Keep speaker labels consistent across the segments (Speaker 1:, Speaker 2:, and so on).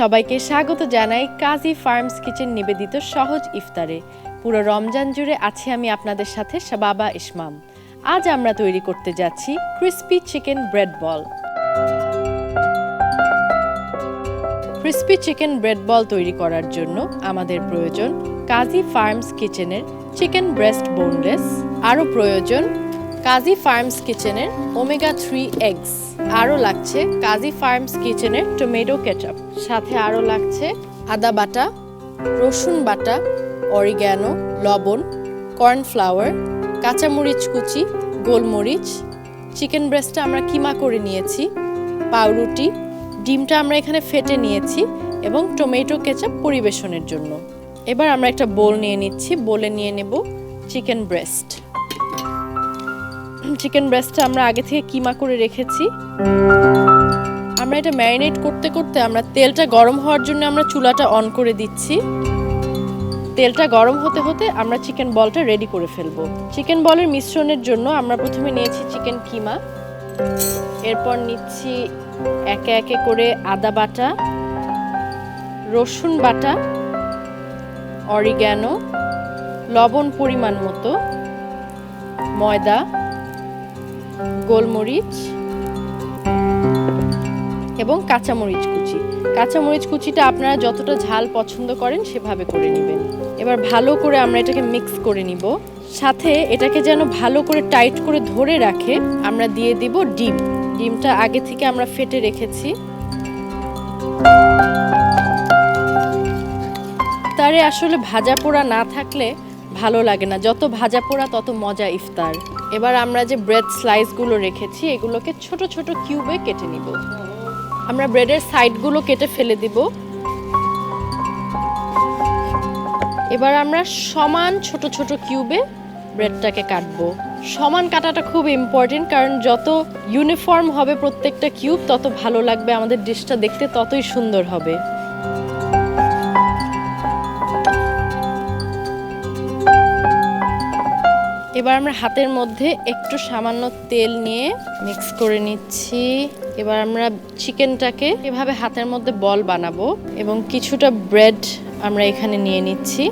Speaker 1: সবাইকে স্বাগত জানাই কাজী ফার্মস কিচেন নিবেদিত সহজ ইফতারে। পুরো রমজান জুড়ে আছি আমি আপনাদের সাথে শাবাবা ইসমাম। আজ আমরা তৈরি করতে যাচ্ছি ক্রিসপি চিকেন ব্রেড বল। ক্রিসপি চিকেন ব্রেড বল তৈরি করার জন্য আমাদের প্রয়োজন কাজী ফার্মস কিচেনের চিকেন ব্রেস্ট বোনলেস, আরও প্রয়োজন কাজী ফার্মস কিচেনের ওমেগা 3 এগস, আরও লাগছে কাজী ফার্মস কিচেনের টমেটো কেচাপ, সাথে আরও লাগছে আদা বাটা, রসুন বাটা, অরিগ্যানো, লবণ, কর্নফ্লাওয়ার, কাঁচামরিচ কুচি, গোলমরিচ, চিকেন ব্রেস্টটা আমরা কিমা করে নিয়েছি, পাউরুটি, ডিমটা আমরা এখানে ফেটে নিয়েছি এবং টমেটো কেচাপ পরিবেশনের জন্য। এবার আমরা একটা বোল নিয়ে নিচ্ছি, বোলে নিয়ে নেব চিকেন ব্রেস্ট। চিকেন ব্রেস্টটা আমরা আগে থেকে কিমা করে রেখেছি। আমরা এটা ম্যারিনেট করতে করতে আমরা তেলটা গরম হওয়ার জন্য আমরা চুলাটা অন করে দিচ্ছি। তেলটা গরম হতে হতে আমরা চিকেন বলটা রেডি করে ফেলবো। চিকেন বলের মিশ্রণের জন্য আমরা প্রথমে নিয়েছি চিকেন কিমা, এরপর নিচ্ছি একে একে করে আদা বাটা, রসুন বাটা, অরিগ্যানো, লবণ পরিমাণ মতো, ময়দা, গোলমরিচ এবং কাঁচামরিচ কুচি। কাঁচামরিচ কুচিটা আপনারা যতটা ঝাল পছন্দ করেন সেভাবে করে নেবেন। এবার ভালো করে আমরা এটাকে মিক্স করে নিব। সাথে এটাকে যেন ভালো করে টাইট করে ধরে রাখে আমরা দিয়ে দিব ডিম। ডিমটা আগে থেকে আমরা ফেটে রেখেছি। তারে আসলে ভাজা পোড়া না থাকলে ভালো লাগে না, যত ভাজা পোড়া তত মজা ইফতার। এবার আমরা যে ব্রেড স্লাইসগুলো রেখেছি এগুলোকে ছোট ছোট কিউবে কেটে নিব। আমরা ব্রেডের সাইডগুলো কেটে ফেলে দিব। এবার আমরা সমান ছোট ছোট কিউবে ব্রেডটাকে কাটবো। সমান কাটাটা খুব ইম্পর্টেন্ট, কারণ যত ইউনিফর্ম হবে প্রত্যেকটা কিউব তত ভালো লাগবে, আমাদের ডিশটা দেখতে ততই সুন্দর হবে। এবার আমরা হাতের মধ্যে একটু সামান্য তেল নিয়ে মিক্স করে নিচ্ছি। এবার আমরা চিকেনটাকে এভাবে হাতের মধ্যে বল বানাবো এবং কিছুটা ব্রেড আমরা এখানে নিয়ে নিচ্ছি।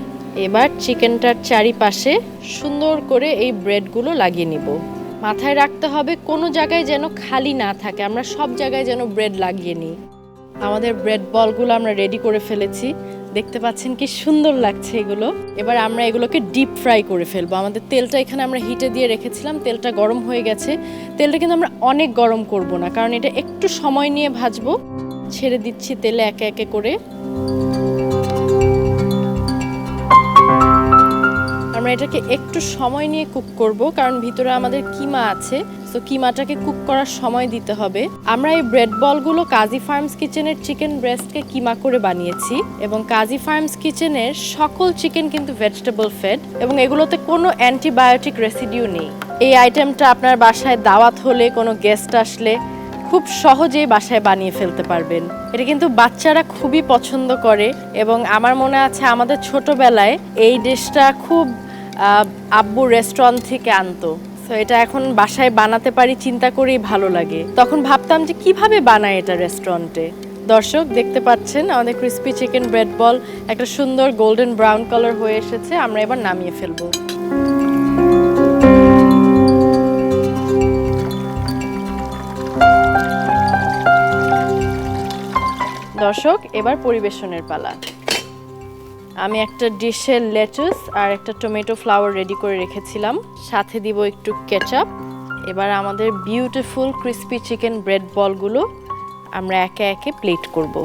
Speaker 1: এবার চিকেনটার চারিপাশে সুন্দর করে এই ব্রেডগুলো লাগিয়ে নিব। মাথায় রাখতে হবে কোনো জায়গায় যেন খালি না থাকে, আমরা সব জায়গায় যেন ব্রেড লাগিয়ে নিই। আমাদের ব্রেড বলগুলো আমরা রেডি করে ফেলেছি, দেখতে পাচ্ছেন কি সুন্দর লাগছে এগুলো। এবার আমরা এগুলোকে ডিপ ফ্রাই করে ফেলবো। আমাদের তেলটা এখানে আমরা হিটে দিয়ে রেখেছিলাম, তেলটা গরম হয়ে গেছে। তেলটা কিন্তু আমরা অনেক গরম করব না, কারণ এটা একটু সময় নিয়ে ভাজবো। ছেড়ে দিচ্ছি তেলে একে একে করে। আমরা এটাকে একটু সময় নিয়ে কুক করব, কারণ ভিতরে আমাদের কিমা আছে, তো কিমাটাকে কুক করার সময় দিতে হবে। আমরা এই ব্রেড বলগুলো কাজী ফার্মস কিচেনের চিকেন ব্রেস্টকে কিমা করে বানিয়েছি এবং কাজী ফার্মস কিচেনের সকল চিকেন কিন্তু ভেজিটেবল ফেড এবং এগুলোতে কোনো অ্যান্টিবায়োটিক রেসিডিউ নেই। এই আইটেমটা আপনার বাসায় দাওয়াত হলে, কোনো গেস্ট আসলে খুব সহজেই বাসায় বানিয়ে ফেলতে পারবেন। এটা কিন্তু বাচ্চারা খুবই পছন্দ করে এবং আমার মনে আছে আমাদের ছোটবেলায় এই ডিশটা খুব আব্বু রেস্টুরেন্ট থেকে আনতো। তো এটা এখন বাসায় বানাতে পারি চিন্তা করেই ভালো লাগে। তখন ভাবতাম যে কিভাবে বানায় এটা রেস্টুরেন্টে। দর্শক দেখতে পাচ্ছেন আমাদের ক্রিসপি চিকেন ব্রেড বল একটা সুন্দর গোল্ডেন ব্রাউন কালার হয়ে এসেছে। আমরা এবার নামিয়ে ফেলবো। দর্শক এবার পরিবেশনের পালা। আমি একটা ডিশে লেটুস আর একটা টমেটো ফ্লাওয়ার রেডি করে রেখেছিলাম, সাথে দিব একটু কেচাপ। এবার আমাদের বিউটিফুল ক্রিসপি চিকেন ব্রেড বলগুলো আমরা একে একে প্লেট করব।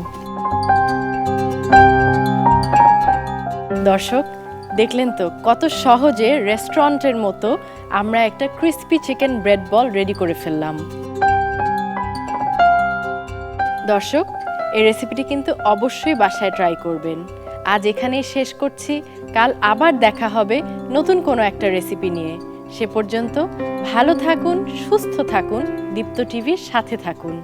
Speaker 1: দর্শক দেখলেন তো কত সহজে রেস্টুরেন্টের মতো আমরা একটা ক্রিসপি চিকেন ব্রেড বল রেডি করে ফেললাম। দর্শক এই রেসিপিটি কিন্তু অবশ্যই বাসায় ট্রাই করবেন। আজ এখানেই শেষ করছি, কাল আবার দেখা হবে নতুন কোনো একটা রেসিপি নিয়ে। সে পর্যন্ত ভালো থাকুন, সুস্থ থাকুন, দীপ্ত টিভির সাথে থাকুন।